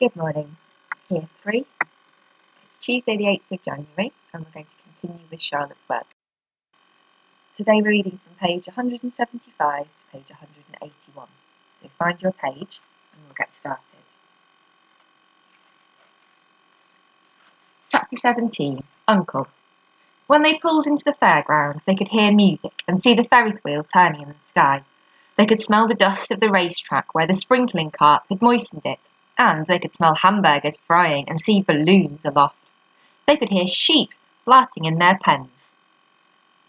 Good morning. Here 3. It's Tuesday the 8th of January and we're going to continue with Charlotte's Web. Today we're reading from page 175 to page 181. So find your page and we'll get started. Chapter 17. Uncle. When they pulled into the fairgrounds they could hear music and see the Ferris wheel turning in the sky. They could smell the dust of the racetrack where the sprinkling cart had moistened it. And they could smell hamburgers frying and see balloons aloft. They could hear sheep blatting in their pens.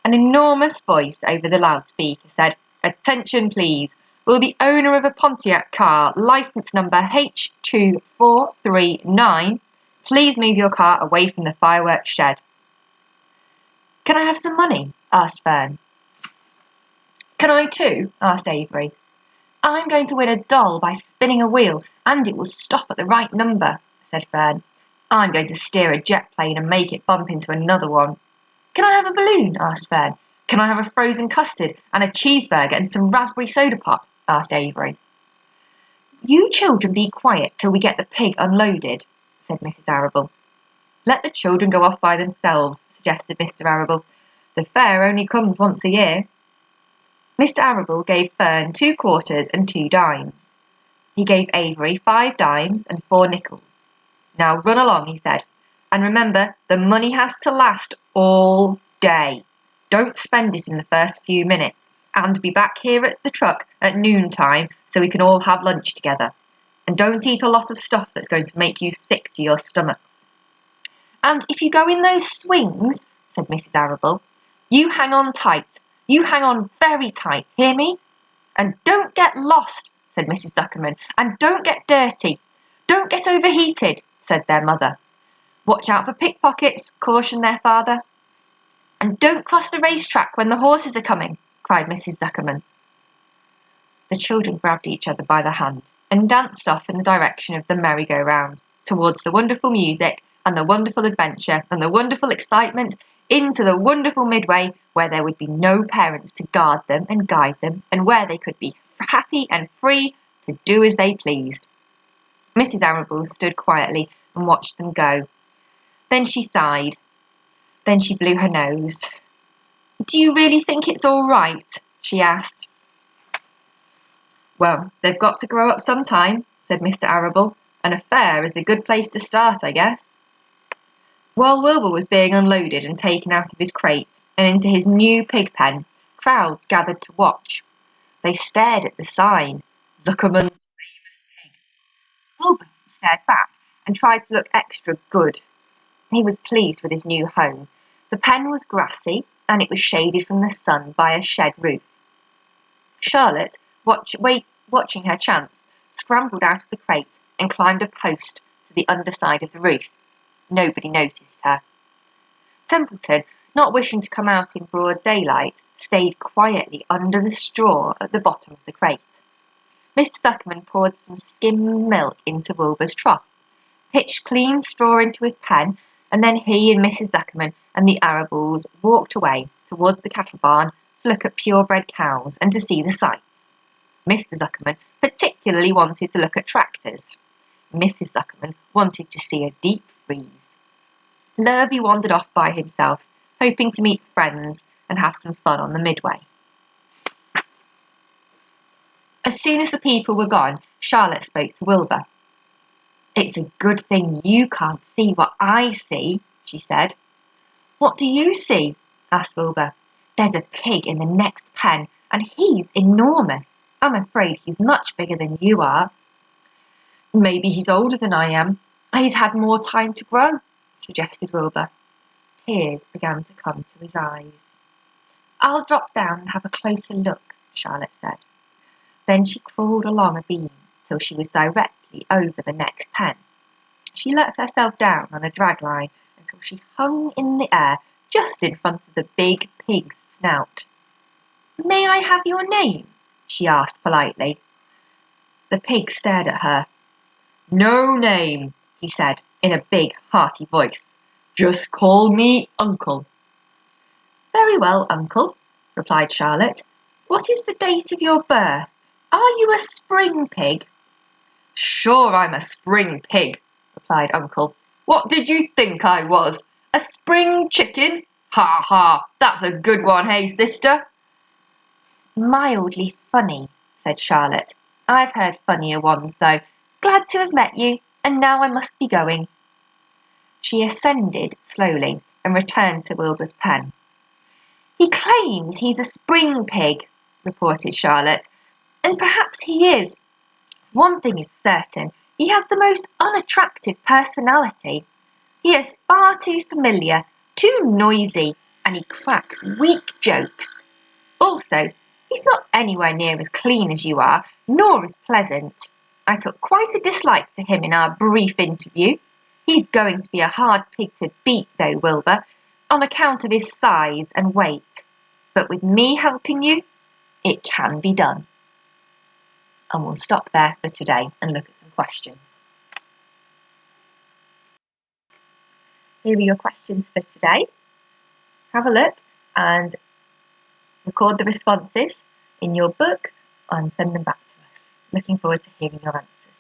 An enormous voice over the loudspeaker said, "Attention please. Will the owner of a Pontiac car, license number H2439, please move your car away from the fireworks shed?" "Can I have some money?" asked Fern. "Can I too?" asked Avery. "I'm going to win a doll by spinning a wheel, and it will stop at the right number," said Fern. "I'm going to steer a jet plane and make it bump into another one." "Can I have a balloon?" asked Fern. "Can I have a frozen custard and a cheeseburger and some raspberry soda pop?" asked Avery. "You children be quiet till we get the pig unloaded," said Mrs. Arable. "Let the children go off by themselves," suggested Mr. Arable. "The fair only comes once a year." Mr. Arable gave Fern 2 quarters and 2 dimes. He gave Avery 5 dimes and 4 nickels. "Now run along," he said, "and remember the money has to last all day. Don't spend it in the first few minutes, and be back here at the truck at noontime so we can all have lunch together. And don't eat a lot of stuff that's going to make you sick to your stomachs." "And if you go in those swings," said Mrs. Arable, "you hang on tight. You hang on very tight, hear me?" "And don't get lost," said Mrs. Duckerman, "and don't get dirty. Don't get overheated," said their mother. "Watch out for pickpockets," cautioned their father. "And don't cross the racetrack when the horses are coming," cried Mrs. Duckerman. The children grabbed each other by the hand and danced off in the direction of the merry-go-round, towards the wonderful music and the wonderful adventure and the wonderful excitement, into the wonderful midway where there would be no parents to guard them and guide them, and where they could be happy and free to do as they pleased. Mrs. Arable stood quietly and watched them go. Then she sighed. Then she blew her nose. "Do you really think it's all right?" she asked. "Well, they've got to grow up sometime," said Mr. Arable, "and a fair is a good place to start, I guess." While Wilbur was being unloaded and taken out of his crate and into his new pig pen, crowds gathered to watch. They stared at the sign, "Zuckerman's Famous Pig." Wilbur stared back and tried to look extra good. He was pleased with his new home. The pen was grassy and it was shaded from the sun by a shed roof. Charlotte, watching her chance, scrambled out of the crate and climbed a post to the underside of the roof. Nobody noticed her. Templeton, not wishing to come out in broad daylight, stayed quietly under the straw at the bottom of the crate. Mr. Duckerman poured some skim milk into Wilbur's trough, pitched clean straw into his pen, and then he and Mrs. Duckerman and the Arables walked away towards the cattle barn to look at purebred cows and to see the sights. Mr. Zuckerman particularly wanted to look at tractors. Mrs. Zuckerman wanted to see a deep freeze. Lurvy wandered off by himself, hoping to meet friends and have some fun on the midway. As soon as the people were gone, Charlotte spoke to Wilbur. "It's a good thing you can't see what I see," she said. "What do you see?" asked Wilbur. "There's a pig in the next pen, and he's enormous. I'm afraid he's much bigger than you are." "Maybe he's older than I am. He's had more time to grow," suggested Wilbur. Tears began to come to his eyes. "I'll drop down and have a closer look," Charlotte said. Then she crawled along a beam till she was directly over the next pen. She let herself down on a drag line until she hung in the air just in front of the big pig's snout. "May I have your name?" she asked politely. The pig stared at her. "No name," he said in a big, hearty voice. "Just call me Uncle." "Very well, Uncle," replied Charlotte. "What is the date of your birth? Are you a spring pig?" Sure, I'm a spring pig, replied Uncle. What did you think I was? A spring chicken? Ha ha, that's a good one, hey, sister? Mildly funny, said Charlotte. I've heard funnier ones, though. Glad to have met you, and now I must be going. She ascended slowly and returned to Wilbur's pen. He claims he's a spring pig, reported Charlotte, and perhaps he is. One thing is certain, he has the most unattractive personality. He is far too familiar, too noisy, and he cracks weak jokes. Also, he's not anywhere near as clean as you are, nor as pleasant. I took quite a dislike to him in our brief interview. He's going to be a hard pig to beat, though, Wilbur, on account of his size and weight. But with me helping you, it can be done. And we'll stop there for today and look at some questions. Here are your questions for today. Have a look and record the responses in your book and send them back to us. Looking forward to hearing your answers.